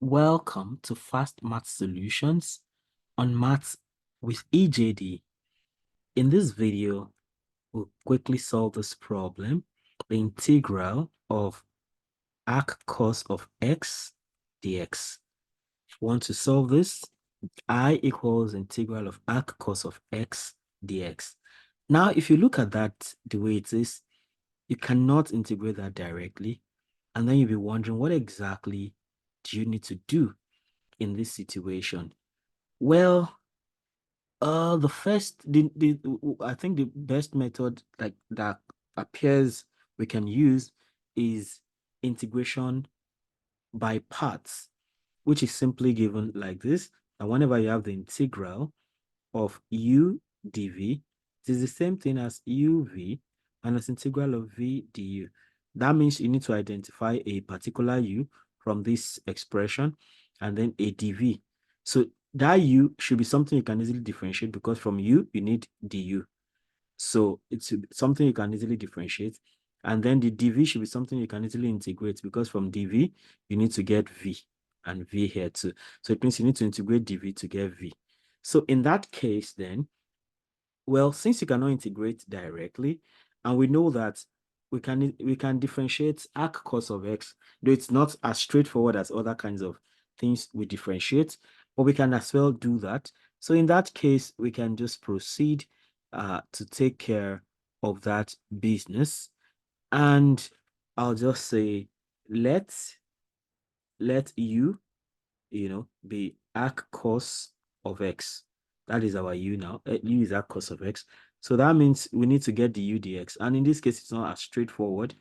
Welcome to Fast Math Solutions on Maths with EJD. In this video, we'll quickly solve this problem, the integral of arc cos of x dx. If you want to solve this, I equals integral of arc cos of x dx. Now, if you look at that the way it is, you cannot integrate that directly. And then you'll be wondering, what exactly do you need to do in this situation? Well, I think the best method like that appears we can use is integration by parts, which is simply given like this. And whenever you have the integral of u dv, it is the same thing as uv minus integral of v du. That means you need to identify a particular u from this expression and then a dv. So that u should be something you can easily differentiate because from u, you need du. So it's something you can easily differentiate. And then the dv should be something you can easily integrate because from dv, you need to get v and v here too. So it means you need to integrate dv to get v. So in that case, then, well, since you cannot integrate directly, and we know that we can differentiate arc cos of x, though it's not as straightforward as other kinds of things we differentiate, but we can as well do that. So in that case, we can just proceed to take care of that business. And I'll just say, let u, be arc cos of x. That is our u now. U is arc cos of x. So that means we need to get the u dx. And in this case, it's not as straightforward.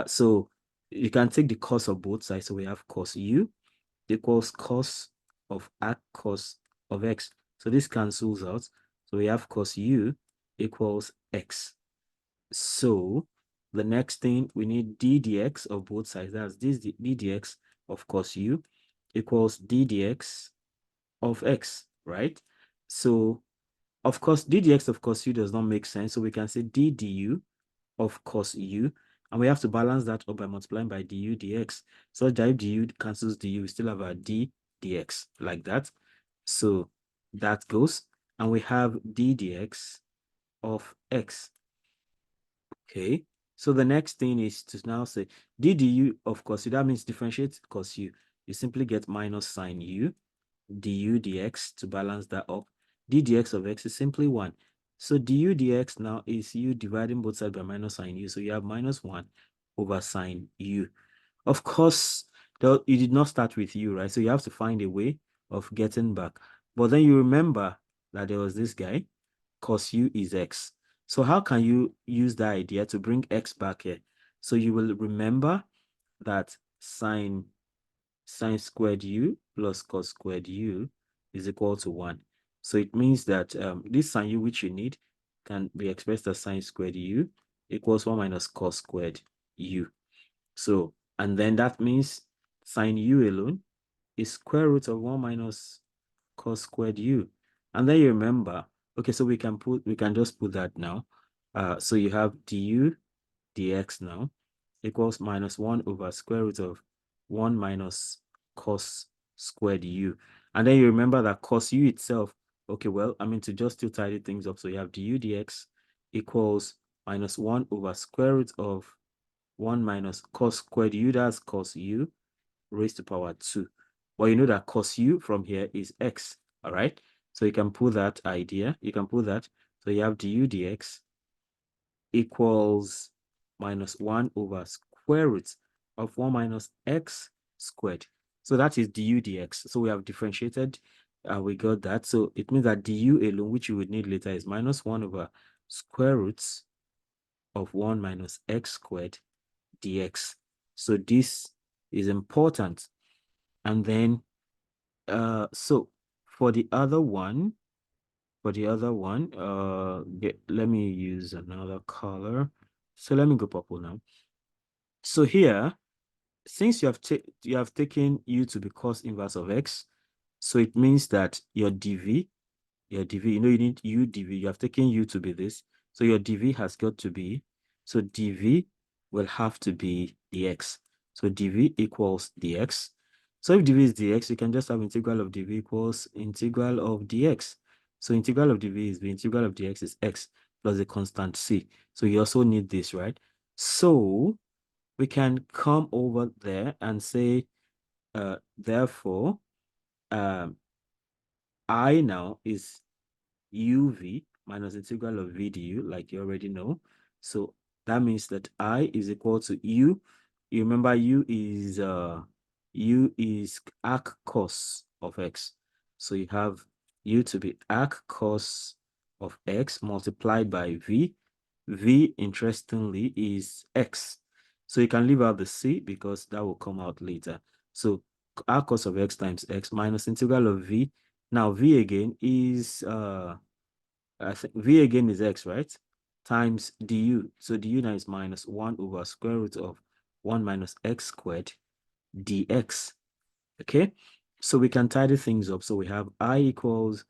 So you can take the cos of both sides. So we have cos u equals cos of arc cos of x. So this cancels out. So we have cos u equals x. So the next thing, we need d dx of both sides. That's this d dx of cos u equals d dx of x, right? So, of course, d dx of cos u does not make sense. So we can say d du of cos u. And we have to balance that up by multiplying by du dx. So that if du cancels du, we still have our d dx like that. So that goes. And we have d dx of x. Okay. So the next thing is to now say d du of cos u. That means differentiate cos u. You simply get minus sine u du dx to balance that up. D dx of x is simply 1. So du dx now is u dividing both sides by minus sine u. So you have minus 1 over sine u. Of course, you did not start with u, right? So you have to find a way of getting back. But then you remember that there was this guy, cos u is x. So how can you use that idea to bring x back here? So you will remember that sine squared u plus cos squared u is equal to 1. So it means that this sine u, which you need, can be expressed as sine squared u equals 1 minus cos squared u. So, and then that means sine u alone is square root of 1 minus cos squared u. And then you remember, okay, so we can just put that now. So you have du dx now equals minus 1 over square root of 1 minus cos squared u. And then you remember that cos u itself, okay, well, I mean, to just still tidy things up, so you have du dx equals minus 1 over square root of 1 minus cos squared u, that's cos u raised to power 2. Well, you know that cos u from here is x, all right? So you can put that idea, you can put that. So you have du dx equals minus 1 over square root of 1 minus x squared. So that is du dx. So we have differentiated, we got that. So it means that du alone, which you would need later, is minus 1 over square roots of 1 minus x squared dx. So this is important. And then, so for the other one, let me use another color. So let me go purple now. So here, since you have taken u to be cos inverse of x, so it means that your dv, you need u dv, you have taken u to be this, so your dv has got to be, so dv will have to be dx. So dv equals dx. So if dv is dx, you can just have integral of dv equals integral of dx. So integral of dv is the integral of dx is x plus a constant c. So you also need this, right? So we can come over there and say, therefore, I now is uv minus integral of v du, like you already know. So that means that I is equal to u. You remember u is arc cos of x. So you have u to be arc cos of x multiplied by v. V, interestingly, is x. So you can leave out the c because that will come out later. So arc cos of x times x minus integral of v. Now v again is I think v again is x, right? Times du. So du now is minus 1 over square root of 1 minus x squared dx. Okay, so we can tidy things up. So we have I equals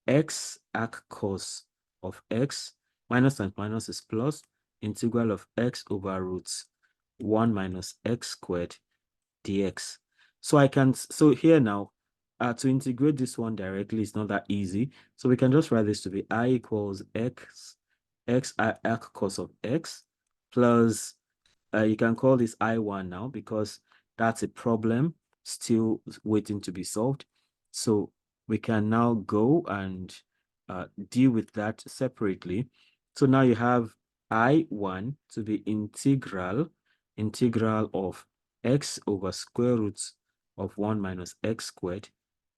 x arc cos of x minus times minus is plus integral of x over roots 1 minus x squared dx. So I can, so here now, to integrate this one directly is not that easy. So we can just write this to be I equals x arc cos of x plus, you can call this I1 now because that's a problem still waiting to be solved. So we can now go and deal with that separately. So now you have I1 to be integral of x over square root of 1 minus x squared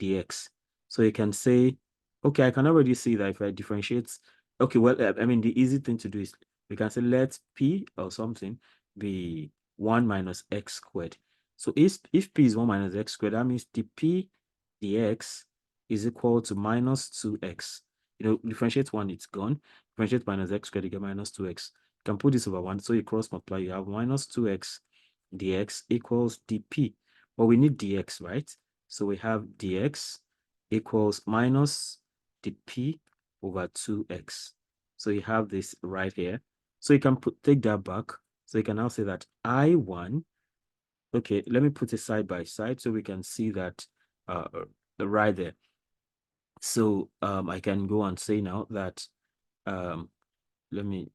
dx. So you can say, okay, I can already see that if I differentiate, okay, well, I mean, the easy thing to do is we can say let p or something be 1 minus x squared. So if p is 1 minus x squared, that means the p dx is equal to minus 2x. You know, differentiate 1, it's gone. Differentiate minus x squared, you get minus 2x. You can put this over 1, so you cross multiply, you have minus 2x dx equals dp. But we need dx, right? So we have dx equals minus dp over 2x. So you have this right here. So you can take that back. So you can now say that I1, okay, let me put it side by side so we can see that right there. So I can go and say now that, let me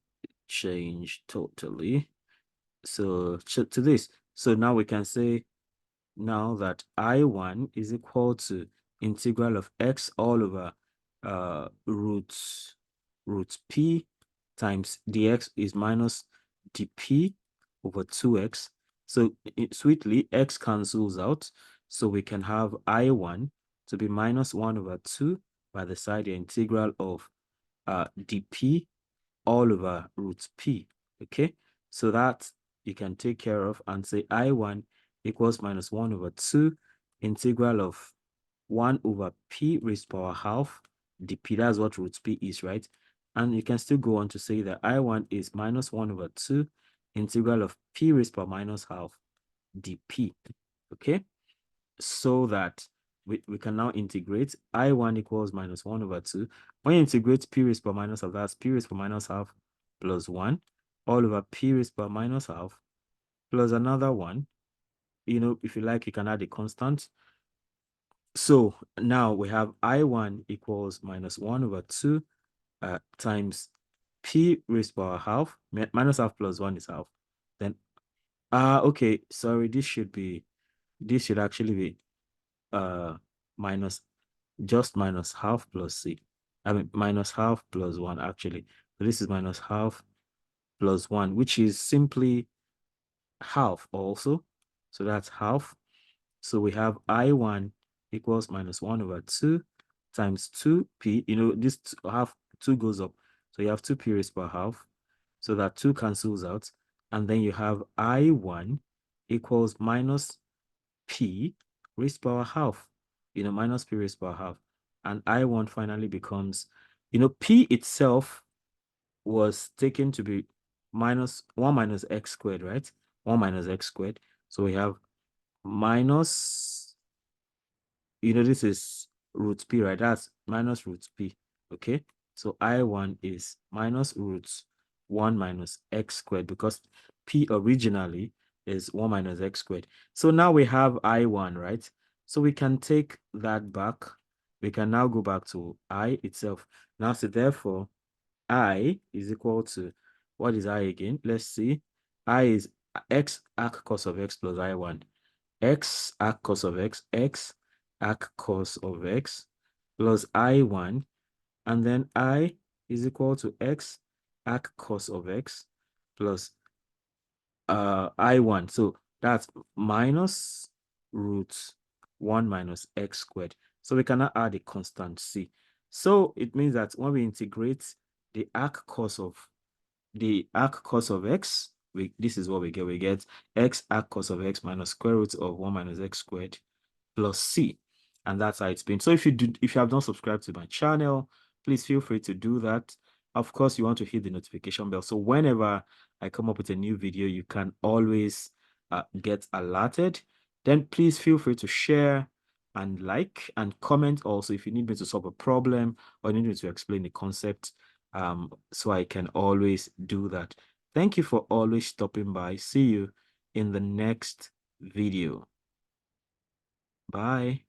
change totally. So to this. So now we can say now that I1 is equal to integral of x all over root p times dx is minus dp over 2x. So sweetly, x cancels out. So we can have I1 to be minus 1 over 2 by the side the integral of dp all over root p. Okay, so that you can take care of and say I1 equals minus 1 over 2 integral of 1 over p raised to power half dp. That's what root p is, right? And you can still go on to say that I1 is minus 1 over 2 integral of p raised to power minus half dp. Okay, so that we can now integrate I1 equals minus 1 over 2. When you integrate p raised to power minus half, that's p raised to power minus half plus 1 all over p raised to power minus half plus another 1. You know, if you like, you can add a constant. So now we have I1 equals minus 1 over 2 times p raised to power half. Minus half plus 1 is half. Then, okay, sorry, this should actually be minus, just minus half plus c. I mean, minus half plus 1, actually. So this is minus half plus 1, which is simply half also. So that's half. So we have I1 equals minus 1 over 2 times 2p. You know, this half, 2 goes up. So you have 2p raised per half. So that 2 cancels out. And then you have I1 equals minus p raised power half. You know, minus p raised power half. And I1 finally becomes, you know, p itself was taken to be minus 1 minus x squared, right? 1 minus x squared. So we have minus, you know, this is root p, right? That's minus root p, okay? So I1 is minus roots 1 minus x squared because p originally is 1 minus x squared. So now we have I1, right? So we can take that back. We can now go back to I itself. Now, so therefore, I is equal to, what is I again? Let's see. I is x arc cos of x plus I1. X arc cos of x arc cos of x plus I1. And then I is equal to x arc cos of x plus I1. So that's minus root 1 minus x squared. So we cannot add a constant c. So it means that when we integrate the arc cos of x, this is what we get. We get x arc cos of x minus square root of 1 minus x squared plus c. And that's how it's been. So if you have not subscribed to my channel, please feel free to do that. Of course, you want to hit the notification bell. So whenever I come up with a new video, you can always get alerted. Then please feel free to share and like and comment also if you need me to solve a problem or need me to explain the concept, so I can always do that. Thank you for always stopping by. See you in the next video. Bye.